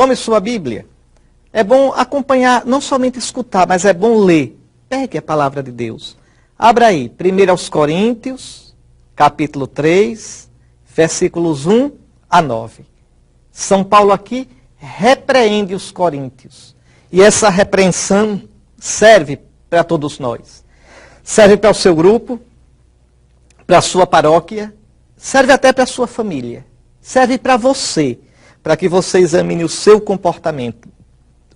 Tome sua Bíblia. É bom acompanhar, não somente escutar, mas é bom ler. Pegue a palavra de Deus. Abra aí, 1 aos Coríntios, capítulo 3, versículos 1 a 9. São Paulo aqui repreende os coríntios. E essa repreensão serve para todos nós. Serve para o seu grupo, para a sua paróquia, serve até para a sua família. Serve para você, para que você examine o seu comportamento.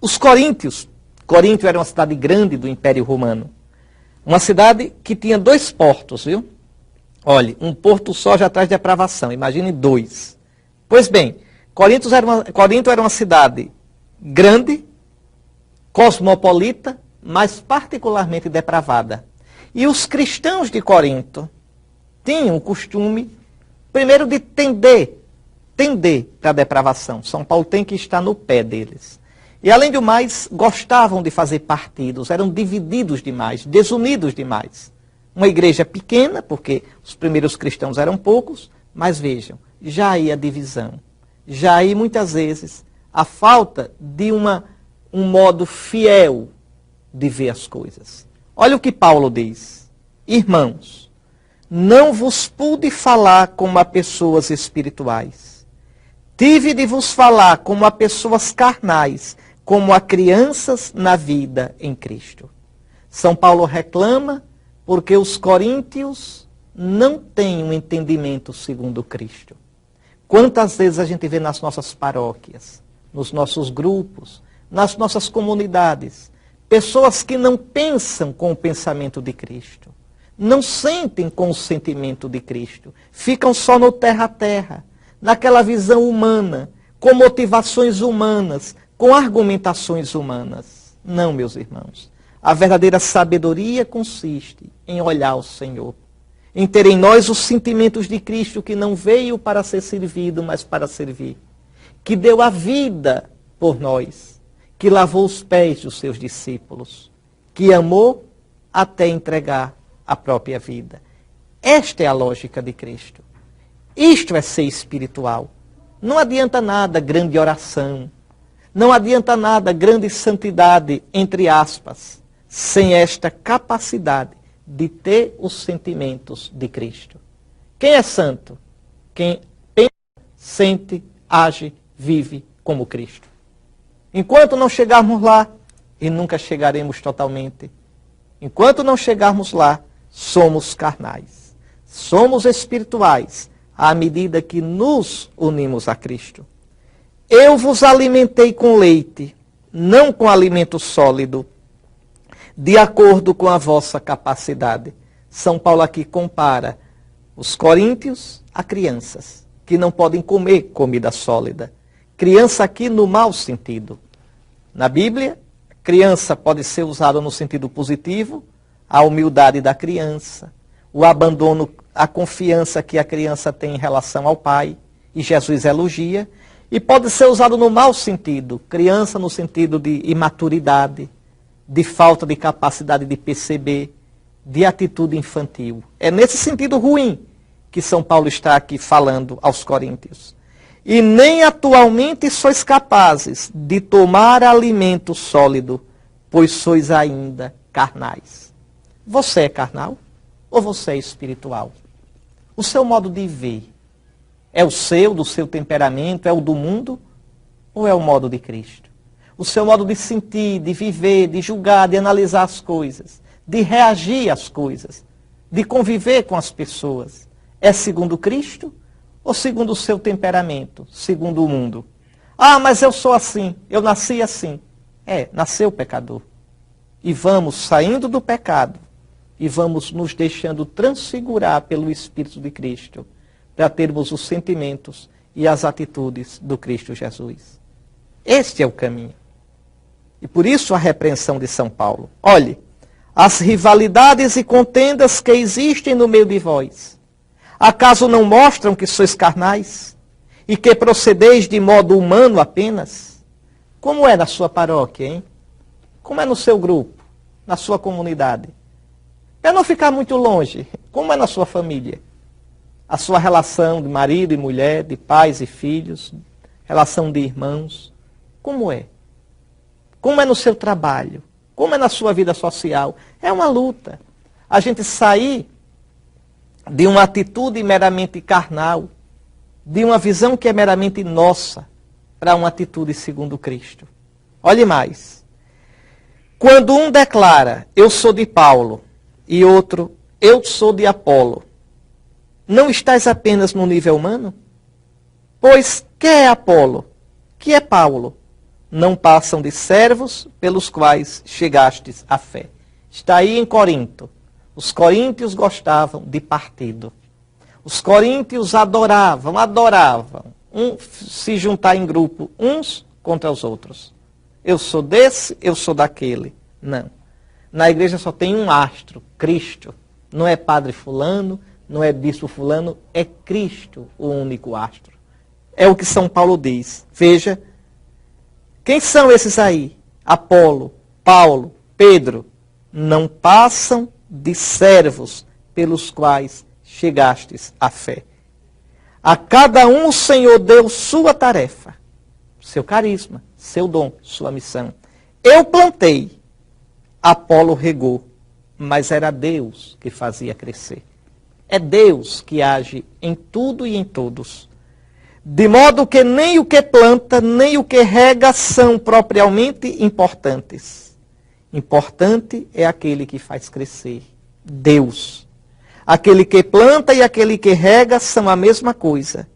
Os coríntios, Corinto era uma cidade grande do Império Romano. Uma cidade que tinha 2 portos, viu? Olhe, um porto só já traz depravação, imagine 2. Pois bem, Corinto era uma cidade grande, cosmopolita, mas particularmente depravada. E os cristãos de Corinto tinham o costume, primeiro, de tender para a depravação. São Paulo tem que estar no pé deles. E, além do mais, gostavam de fazer partidos, eram divididos demais, desunidos demais. Uma igreja pequena, porque os primeiros cristãos eram poucos, mas vejam, já aí a divisão. Já aí, muitas vezes, a falta de um modo fiel de ver as coisas. Olha o que Paulo diz. Irmãos, não vos pude falar como a pessoas espirituais. Tive de vos falar como a pessoas carnais, como a crianças na vida em Cristo. São Paulo reclama porque os coríntios não têm um entendimento segundo Cristo. Quantas vezes a gente vê nas nossas paróquias, nos nossos grupos, nas nossas comunidades, pessoas que não pensam com o pensamento de Cristo, não sentem com o sentimento de Cristo, ficam só no terra a terra, naquela visão humana, com motivações humanas, com argumentações humanas. Não, meus irmãos. A verdadeira sabedoria consiste em olhar ao Senhor, em ter em nós os sentimentos de Cristo, que não veio para ser servido, mas para servir, que deu a vida por nós, que lavou os pés dos seus discípulos, que amou até entregar a própria vida. Esta é a lógica de Cristo. Isto é ser espiritual. Não adianta nada grande oração, não adianta nada grande santidade, entre aspas, sem esta capacidade de ter os sentimentos de Cristo. Quem é santo? Quem pensa, sente, age, vive como Cristo. Enquanto não chegarmos lá, e nunca chegaremos totalmente, enquanto não chegarmos lá, somos carnais. Somos espirituais, à medida que nos unimos a Cristo. Eu vos alimentei com leite, não com alimento sólido, de acordo com a vossa capacidade. São Paulo aqui compara os coríntios a crianças, que não podem comer comida sólida. Criança aqui no mau sentido. Na Bíblia, criança pode ser usada no sentido positivo, a humildade da criança, o abandono, a confiança que a criança tem em relação ao pai, e Jesus elogia. E pode ser usado no mau sentido, criança no sentido de imaturidade, de falta de capacidade de perceber, de atitude infantil. É nesse sentido ruim que São Paulo está aqui falando aos coríntios. E nem atualmente sois capazes de tomar alimento sólido, pois sois ainda carnais. Você é carnal ou você é espiritual? O seu modo de ver é o seu, do seu temperamento, é o do mundo, ou é o modo de Cristo? O seu modo de sentir, de viver, de julgar, de analisar as coisas, de reagir às coisas, de conviver com as pessoas, é segundo Cristo ou segundo o seu temperamento, segundo o mundo? Ah, mas eu sou assim, eu nasci assim. Nasceu pecador. E vamos saindo do pecado e vamos nos deixando transfigurar pelo Espírito de Cristo, para termos os sentimentos e as atitudes do Cristo Jesus. Este é o caminho. E por isso a repreensão de São Paulo. Olhe, as rivalidades e contendas que existem no meio de vós, acaso não mostram que sois carnais e que procedeis de modo humano apenas? Como é na sua paróquia, hein? Como é no seu grupo, na sua comunidade? Para não ficar muito longe, como é na sua família? A sua relação de marido e mulher, de pais e filhos, relação de irmãos. Como é? Como é no seu trabalho? Como é na sua vida social? É uma luta. A gente sair de uma atitude meramente carnal, de uma visão que é meramente nossa, para uma atitude segundo Cristo. Olhe mais. Quando um declara, eu sou de Paulo, e outro, eu sou de Apolo, não estás apenas no nível humano? Pois que é Apolo? Que é Paulo? Não passam de servos pelos quais chegastes à fé. Está aí em Corinto. Os coríntios gostavam de partido. Os coríntios adoravam se juntar em grupo, uns contra os outros. Eu sou desse, eu sou daquele. Não. Na igreja só tem um astro, Cristo. Não é padre fulano, não é bispo fulano, é Cristo o único astro. É o que São Paulo diz. Veja, quem são esses aí? Apolo, Paulo, Pedro. Não passam de servos pelos quais chegastes à fé. A cada um o Senhor deu sua tarefa, seu carisma, seu dom, sua missão. Eu plantei, Apolo regou, mas era Deus que fazia crescer. É Deus que age em tudo e em todos. De modo que nem o que planta, nem o que rega são propriamente importantes. Importante é aquele que faz crescer, Deus. Aquele que planta e aquele que rega são a mesma coisa,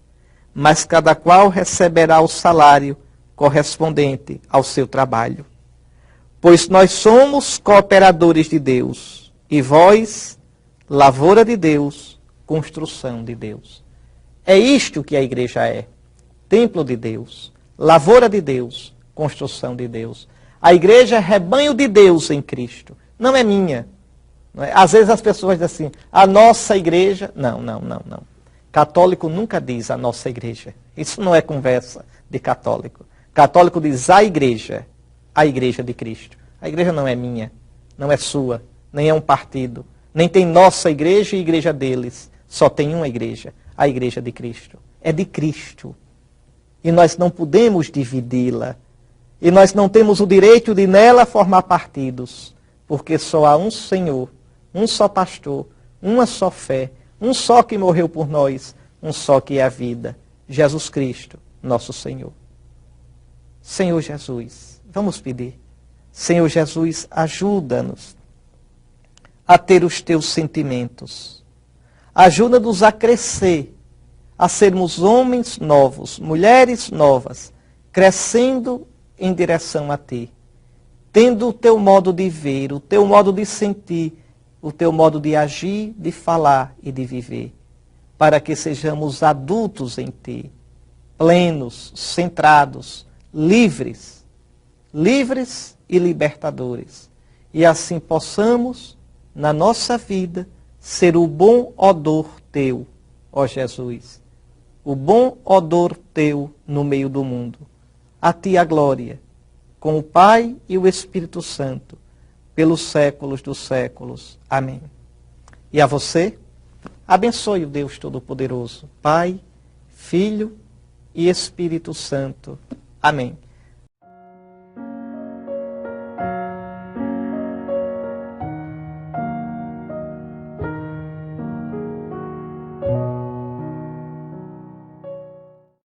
mas cada qual receberá o salário correspondente ao seu trabalho. Pois nós somos cooperadores de Deus, e vós, lavoura de Deus, construção de Deus. É isto que a igreja é. Templo de Deus, lavoura de Deus, construção de Deus. A igreja é rebanho de Deus em Cristo. Não é minha. Não é? Às vezes as pessoas dizem assim, a nossa igreja... Não. Católico nunca diz a nossa igreja. Isso não é conversa de católico. Católico diz a igreja de Cristo. A igreja não é minha, não é sua, nem é um partido. Nem tem nossa igreja e igreja deles. Só tem uma igreja, a igreja de Cristo. É de Cristo. E nós não podemos dividi-la. E nós não temos o direito de nela formar partidos. Porque só há um Senhor, um só pastor, uma só fé, um só que morreu por nós, um só que é a vida. Jesus Cristo, nosso Senhor. Senhor Jesus, vamos pedir. Senhor Jesus, ajuda-nos a ter os teus sentimentos. Ajuda-nos a crescer, a sermos homens novos, mulheres novas, crescendo em direção a Ti, tendo o Teu modo de ver, o Teu modo de sentir, o Teu modo de agir, de falar e de viver, para que sejamos adultos em Ti, plenos, centrados, livres e libertadores. E assim possamos, na nossa vida, ser o bom odor Teu, ó Jesus. O bom odor Teu no meio do mundo. A Ti a glória, com o Pai e o Espírito Santo, pelos séculos dos séculos. Amém. E a você, abençoe o Deus Todo-Poderoso, Pai, Filho e Espírito Santo. Amém.